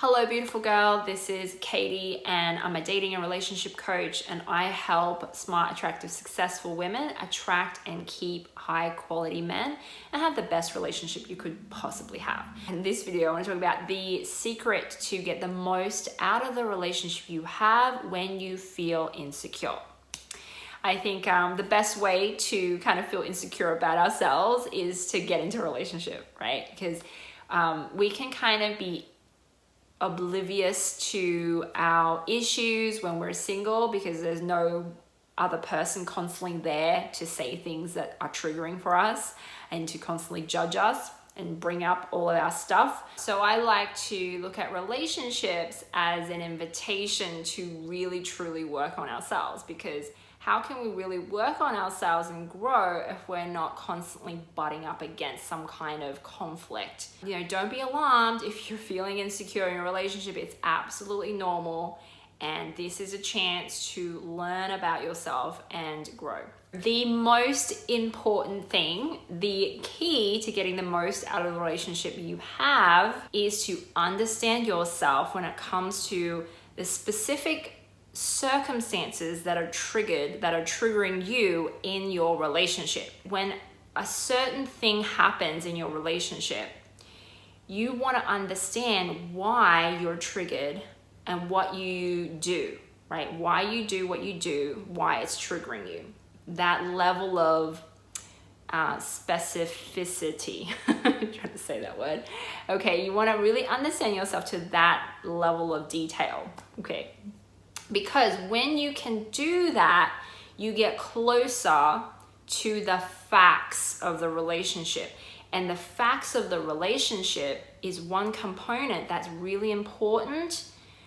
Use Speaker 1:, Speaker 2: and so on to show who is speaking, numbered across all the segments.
Speaker 1: Hello, beautiful girl. This is Katie, and I'm a dating and relationship coach, and I help smart, attractive, successful women attract and keep high quality men and have the best relationship you could possibly have. In this video, I want to talk about the secret to get the most out of the relationship you have when you feel insecure. I think the best way to kind of feel insecure about ourselves is to get into a relationship, right? Because we can kind of be oblivious to our issues when we're single because there's no other person constantly there to say things that are triggering for us and to constantly judge us and bring up all of our stuff. So I like to look at relationships as an invitation to really truly work on ourselves, because how can we really work on ourselves and grow if we're not constantly butting up against some kind of conflict? Don't be alarmed if you're feeling insecure in a relationship. It's absolutely normal. And this is a chance to learn about yourself and grow. The most important thing, the key to getting the most out of the relationship you have, is to understand yourself when it comes to the specific circumstances that are triggering you in your relationship. When a certain thing happens in your relationship, you want to understand why you're triggered and what you do, right? Why you do what you do, why it's triggering you. That level of specificity. I'm trying to say that word. Okay, you want to really understand yourself to that level of detail. Okay. Because when you can do that, you get closer to the facts of the relationship. And the facts of the relationship is one component that's really important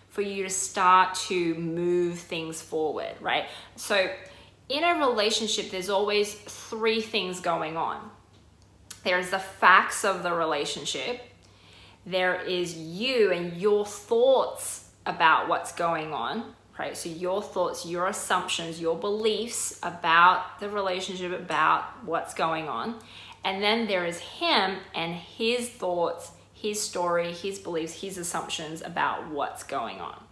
Speaker 1: for you to start to move things forward, right? So in a relationship, there's always three things going on. There's the facts of the relationship. There is you and your thoughts about what's going on. Right? So your thoughts, your assumptions, your beliefs about the relationship, about what's going on. And then there is him and his thoughts, his story, his beliefs, his assumptions about what's going on.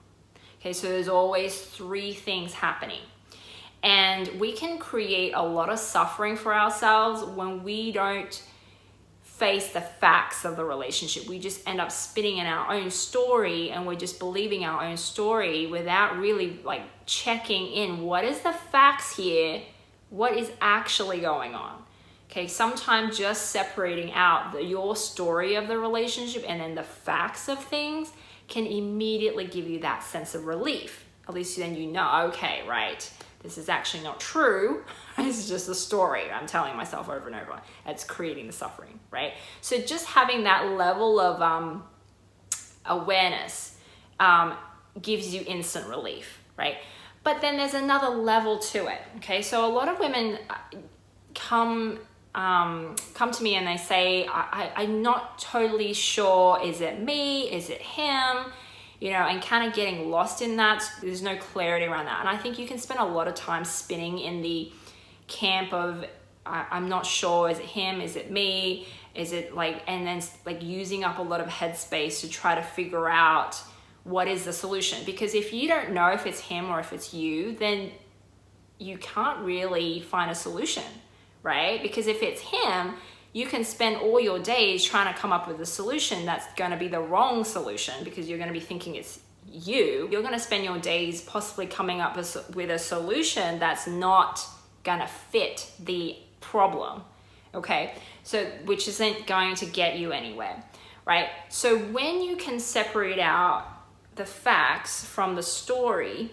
Speaker 1: Okay, so there's always three things happening. And we can create a lot of suffering for ourselves when we don't face the facts of the relationship. We just end up spinning in our own story, and we're just believing our own story without really checking in. What is the facts here? What is actually going on? Okay, sometimes just separating out your story of the relationship and then the facts of things can immediately give you that sense of relief. At least then you know, okay, right, this is actually not true. This is just a story I'm telling myself over and over. It's creating the suffering, right? So just having that level of awareness gives you instant relief, right? But then there's another level to it, okay? So a lot of women come to me and they say, I'm not totally sure, is it me, is it him? And kind of getting lost in that. There's no clarity around that. And I think you can spend a lot of time spinning in the camp of, I'm not sure, is it him, is it me, is it and then using up a lot of headspace to try to figure out what is the solution. Because if you don't know if it's him or if it's you, then you can't really find a solution, right? Because if it's him, you can spend all your days trying to come up with a solution that's going to be the wrong solution, because you're going to be thinking it's you. You're going to spend your days possibly coming up with a solution that's not going to fit the problem, okay? So, which isn't going to get you anywhere, right? So when you can separate out the facts from the story,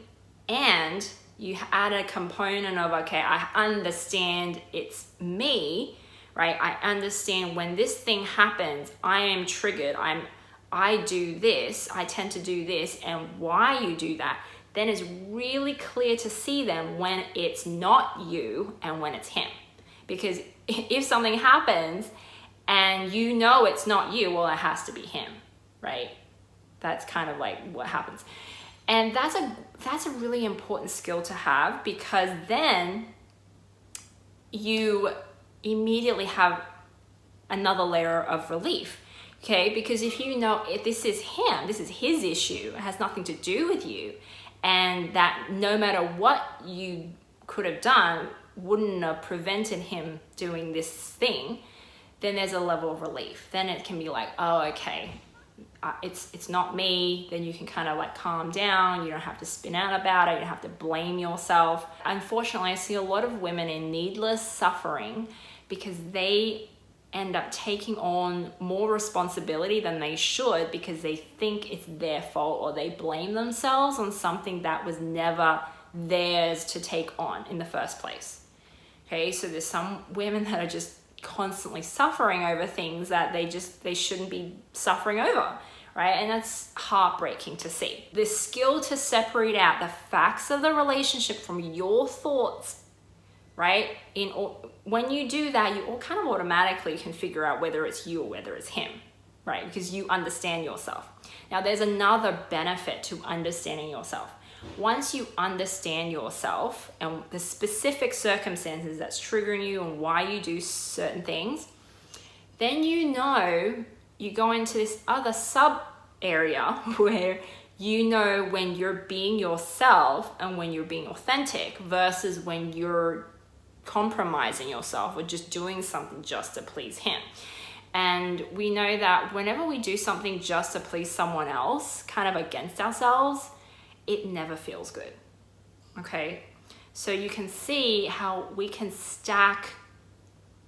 Speaker 1: and you add a component of, okay, I understand it's me, right? I understand when this thing happens, I am triggered. I do this, I tend to do this, and why you do that, then it's really clear to see them when it's not you and when it's him. Because if something happens and you know it's not you, well, it has to be him, right? That's kind of what happens. And that's a really important skill to have, because then you immediately have another layer of relief. Okay, because if you know if this is him, this is his issue, it has nothing to do with you, and that no matter what you could have done wouldn't have prevented him doing this thing, then there's a level of relief. Then it can be like, oh, okay, it's not me. Then you can kind of like calm down. You don't have to spin out about it. You don't have to blame yourself. Unfortunately, I see a lot of women in needless suffering because they end up taking on more responsibility than they should because they think it's their fault, or they blame themselves on something that was never theirs to take on in the first place. Okay, so there's some women that are just constantly suffering over things that they shouldn't be suffering over, right? And that's heartbreaking to see. The skill to separate out the facts of the relationship from your thoughts, right? When you do that, you all kind of automatically can figure out whether it's you or whether it's him, right? Because you understand yourself. Now, there's another benefit to understanding yourself. Once you understand yourself and the specific circumstances that's triggering you and why you do certain things, then you go into this other sub area where you know when you're being yourself and when you're being authentic versus when you're compromising yourself or just doing something just to please him. And we know that whenever we do something just to please someone else, kind of against ourselves, it never feels good. Okay, so you can see how we can stack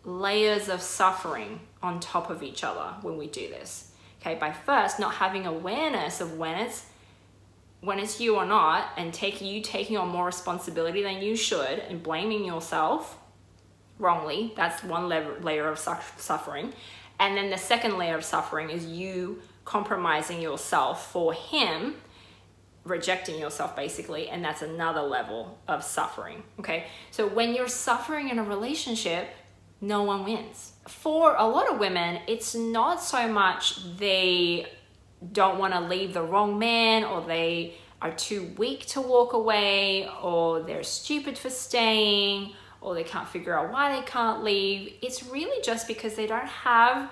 Speaker 1: layers of suffering on top of each other when we do this. Okay, by first not having awareness of when it's you or not, and taking on more responsibility than you should and blaming yourself wrongly. That's one layer of suffering. And then the second layer of suffering is you compromising yourself for him, rejecting yourself basically, and that's another level of suffering. Okay, so when you're suffering in a relationship, no one wins. For a lot of women, it's not so much they don't want to leave the wrong man, or they are too weak to walk away, or they're stupid for staying, or they can't figure out why they can't leave. It's really just because they don't have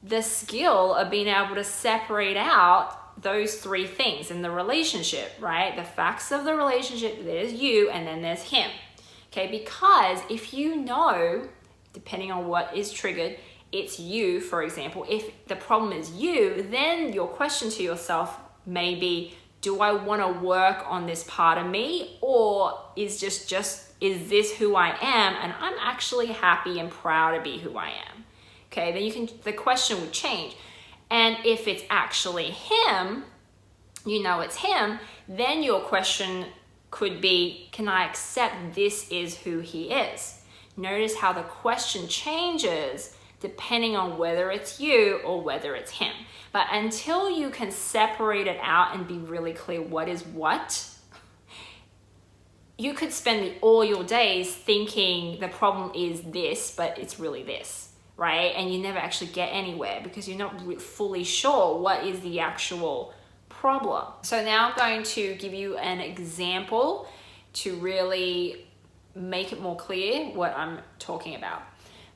Speaker 1: the skill of being able to separate out those three things in the relationship, right? The facts of the relationship, there's you and then there's him. Okay, because if you know, depending on what is triggered, it's you, for example, if the problem is you, then your question to yourself may be, do I want to work on this part of me, or is this who I am and I'm actually happy and proud to be who I am? Okay, then the question would change. And if it's actually him, it's him, then your question could be, can I accept this is who he is? Notice how the question changes depending on whether it's you or whether it's him. But until you can separate it out and be really clear what is what, you could spend all your days thinking the problem is this, but it's really this, right? And you never actually get anywhere because you're not fully sure what is the actual problem. So now I'm going to give you an example to really make it more clear what I'm talking about.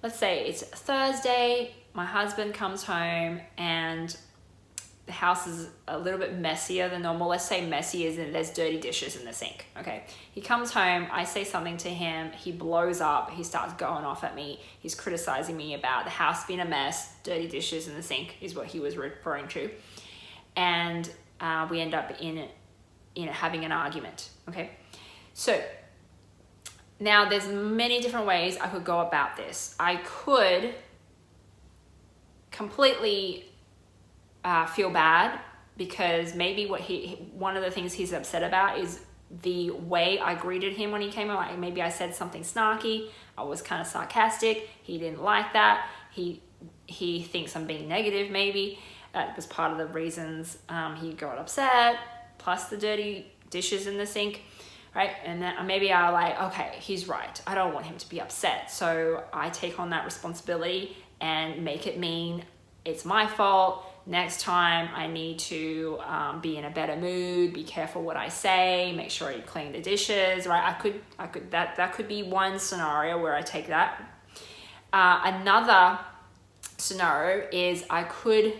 Speaker 1: Let's say it's Thursday, my husband comes home and the house is a little bit messier than normal. Let's say messy as in there's dirty dishes in the sink, okay? He comes home, I say something to him, he blows up, he starts going off at me, he's criticizing me about the house being a mess, dirty dishes in the sink is what he was referring to. And we end up in having an argument, okay? So now there's many different ways I could go about this. I could completely feel bad because maybe one of the things he's upset about is the way I greeted him when he came home. Maybe I said something snarky, I was kind of sarcastic, he didn't like that, he thinks I'm being negative maybe. That was part of the reasons he got upset, plus the dirty dishes in the sink. Right, and then maybe I okay, he's right. I don't want him to be upset. So I take on that responsibility and make it mean it's my fault. Next time I need to be in a better mood, be careful what I say, make sure you clean the dishes, right? That could be one scenario where I take that. Another scenario is I could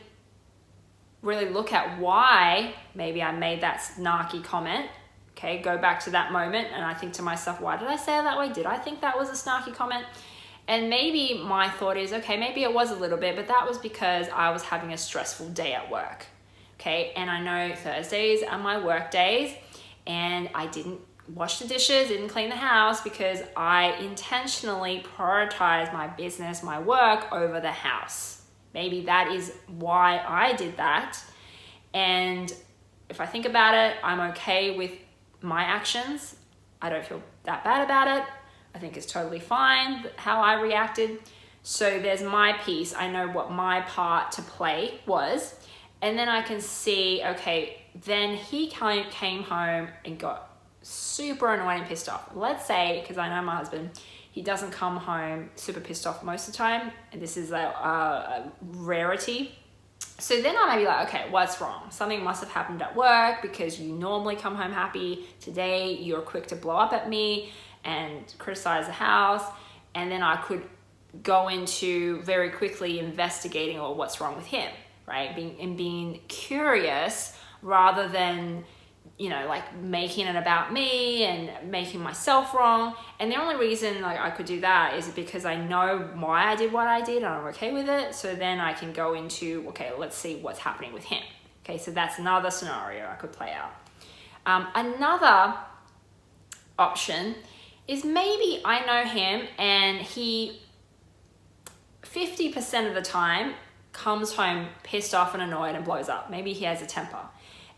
Speaker 1: really look at why maybe I made that snarky comment. Okay, go back to that moment and I think to myself, why did I say it that way? Did I think that was a snarky comment? And maybe my thought is, okay, maybe it was a little bit, but that was because I was having a stressful day at work. Okay, and I know Thursdays are my work days and I didn't wash the dishes, didn't clean the house because I intentionally prioritize my business, my work over the house. Maybe that is why I did that. And if I think about it, I'm okay with my actions. I don't feel that bad about it. I think it's totally fine how I reacted. So there's my piece. I know what my part to play was. And then I can see, okay, then he came home and got super annoyed and pissed off. Let's say, because I know my husband, he doesn't come home super pissed off most of the time. And this is a rarity. So then I may be like, okay, what's wrong? Something must have happened at work because you normally come home happy. Today, you're quick to blow up at me and criticize the house. And then I could go into very quickly investigating what's wrong with him, right? Being curious rather than, like making it about me and making myself wrong. And the only reason I could do that is because I know why I did what I did and I'm okay with it. So then I can go into, okay, let's see what's happening with him. Okay, so that's another scenario I could play out. Another option is maybe I know him and he 50% of the time comes home pissed off and annoyed and blows up. Maybe he has a temper.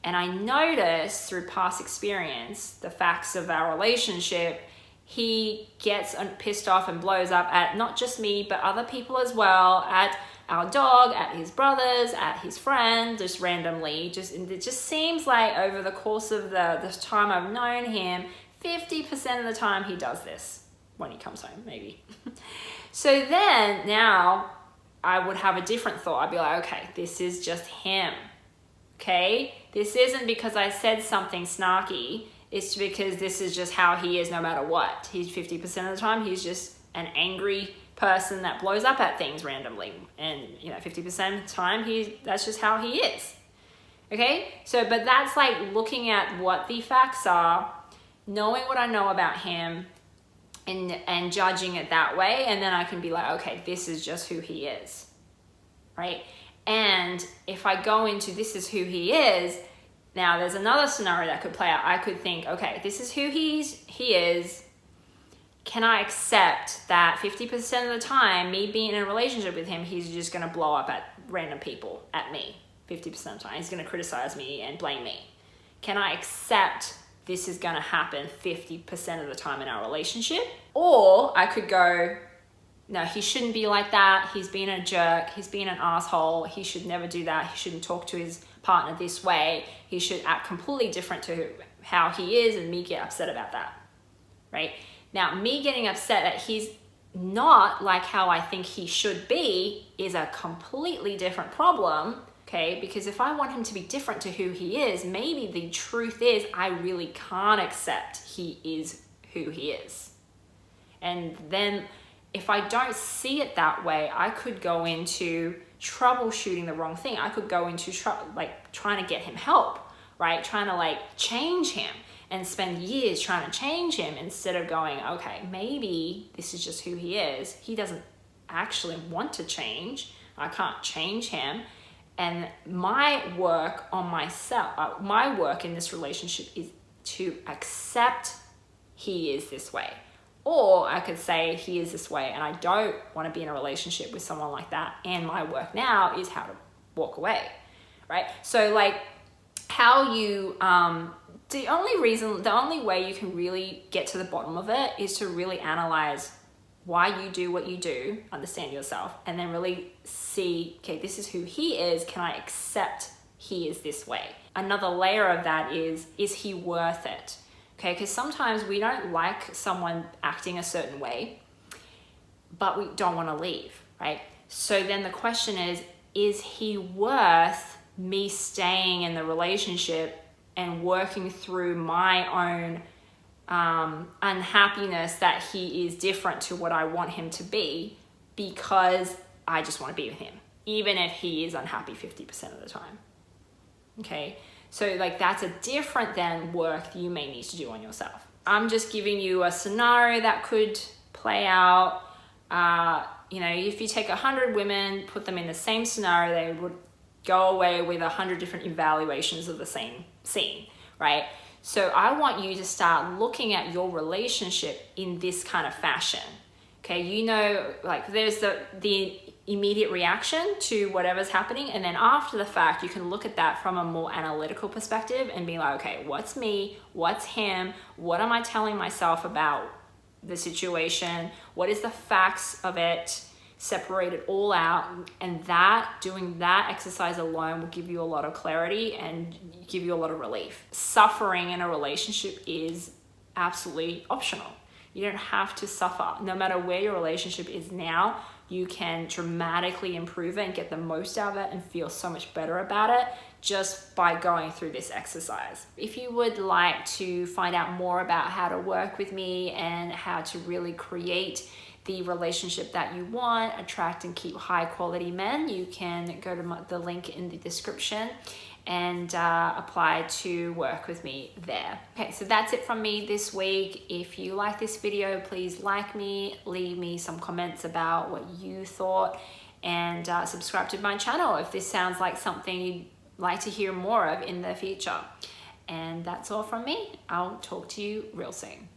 Speaker 1: And I notice through past experience, the facts of our relationship, he gets pissed off and blows up at not just me, but other people as well, at our dog, at his brothers, at his friend, just randomly. It just seems like over the course of the time I've known him, 50% of the time he does this when he comes home, maybe. So then now I would have a different thought. I'd be like, okay, this is just him. Okay, this isn't because I said something snarky. It's because this is just how he is no matter what. He's 50% of the time, he's just an angry person that blows up at things randomly. And 50% of the time, that's just how he is. Okay, so but that's like looking at what the facts are, knowing what I know about him, and judging it that way. And then I can be like, okay, this is just who he is, right? And if I go into this is who he is, now there's another scenario that could play out. I could think, okay, this is who he is. Can I accept that 50% of the time, me being in a relationship with him, he's just going to blow up at random people, at me, 50% of the time. He's going to criticize me and blame me. Can I accept this is going to happen 50% of the time in our relationship? Or I could go, no, he shouldn't be like that. He's being a jerk. He's being an asshole. He should never do that. He shouldn't talk to his partner this way. He should act completely different to how he is, and me get upset about that, right? Now, me getting upset that he's not like how I think he should be is a completely different problem, okay? Because if I want him to be different to who he is, maybe the truth is I really can't accept he is who he is. And then if I don't see it that way, I could go into troubleshooting the wrong thing. I could go into trying to get him help, right? Trying to change him and spend years trying to change him instead of going, okay, maybe this is just who he is. He doesn't actually want to change. I can't change him. And my work on myself, my work in this relationship is to accept he is this way. Or I could say he is this way and I don't want to be in a relationship with someone like that. And my work now is how to walk away, right? So how you, the only way you can really get to the bottom of it is to really analyze why you do what you do, understand yourself, and then really see, okay, this is who he is. Can I accept he is this way? Another layer of that is he worth it? Okay, because sometimes we don't like someone acting a certain way, but we don't want to leave, right? So then the question is he worth me staying in the relationship and working through my own unhappiness that he is different to what I want him to be, because I just want to be with him, even if he is unhappy 50% of the time. Okay, so like that's a different than work that you may need to do on yourself. I'm just giving you a scenario that could play out. You know, if you take 100 women, put them in the same scenario, they would go away with 100 different evaluations of the same scene, right? So I want you to start looking at your relationship in this kind of fashion. Okay, you know, like there's the immediate reaction to whatever's happening, and then after the fact, you can look at that from a more analytical perspective and be like, okay, what's me? What's him? What am I telling myself about the situation? What is the facts of it? Separate it all out, and doing that exercise alone will give you a lot of clarity and give you a lot of relief. Suffering in a relationship is absolutely optional. You don't have to suffer. No matter where your relationship is now, you can dramatically improve it and get the most out of it and feel so much better about it just by going through this exercise. If you would like to find out more about how to work with me and how to really create the relationship that you want, attract and keep high quality men, you can go to the link in the description and apply to work with me there. Okay, so that's it from me this week. If you like this video, please like me, leave me some comments about what you thought, and subscribe to my channel if this sounds like something you'd like to hear more of in the future. And that's all from me. I'll talk to you real soon.